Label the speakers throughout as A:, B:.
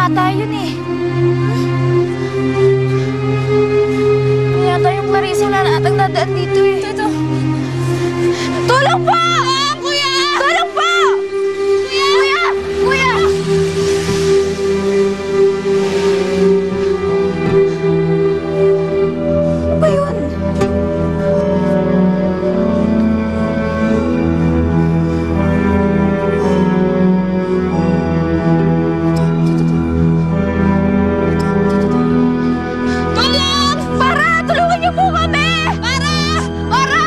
A: ata yun eh. Yata yung Clarissa, wala na atang dadaan dito eh. Ito. Tulong po! Kuya! Tulong po! Kuya! Kuya! Kuya! Ano ba yun? Tulong! Para! Tulungan niyo po kami! Para! Para!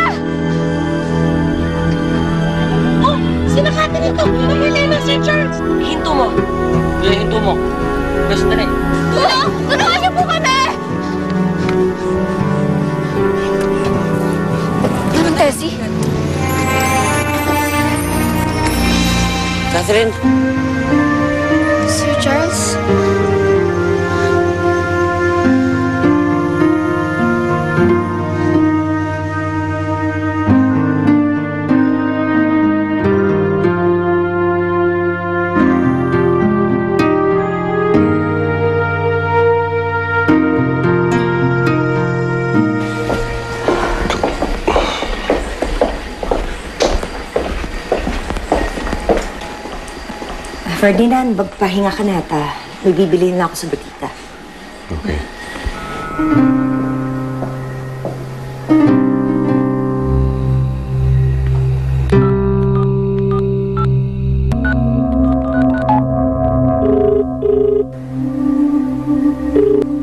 A: Oh! Sinakatan nito! Namili na si Charles!
B: Hinto mo. Kuya, hinto mo. Kuya, sandali.
A: Tulong! Tulungan niyo po kami! Anong Tessie?
B: Catherine,
A: Sir Charles?
C: Ferdinand, magpahinga ka na ata. May bibili na ako sa butika.
D: Okay.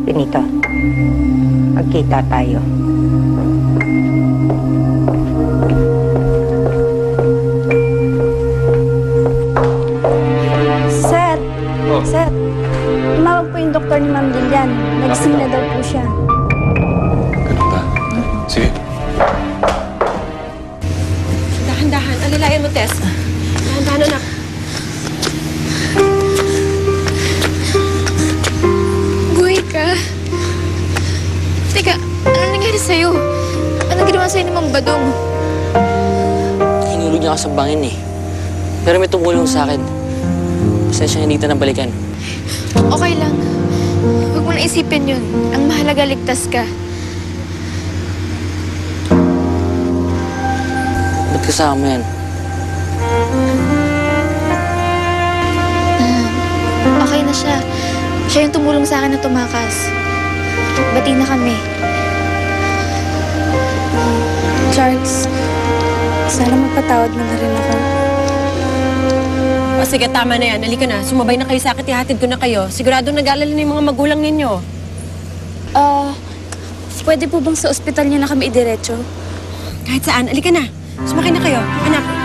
C: Benito, magkita tayo.
E: Sir, sir, tumawag po yung doktor ni Ma'am Lilian. Nagising na daw po siya.
D: Ganun ba? Sige.
F: Dahan-dahan. Alalayan mo, Tess. Dahan-dahan, anak.
A: Buhay ka. Teka, ano nangyari sa'yo? Anong ginawa sa'yo ni Mang Badong?
B: hinulog niya ako sa bangin eh. Pero may tumulong sa akin. Pasensya hindi na balikan.
A: Okay lang. Huwag mo na isipin yun. Ang mahalaga, ligtas ka.
B: Ba't kasama mo yan?
A: Okay na siya. Siya yung tumulong sa akin na tumakas. Bati na kami.
E: Charles, sana magpatawad mo na rin ako.
F: O sige, tama na yan. Halika na. Sumabay na kayo sa akin. Ihatid ko na kayo. Siguradong nag-alala na yung mga magulang ninyo.
E: Pwede po bang sa ospital niya na kami idiretso?
F: Kahit saan. Halika na. Sumakay na kayo. Anak.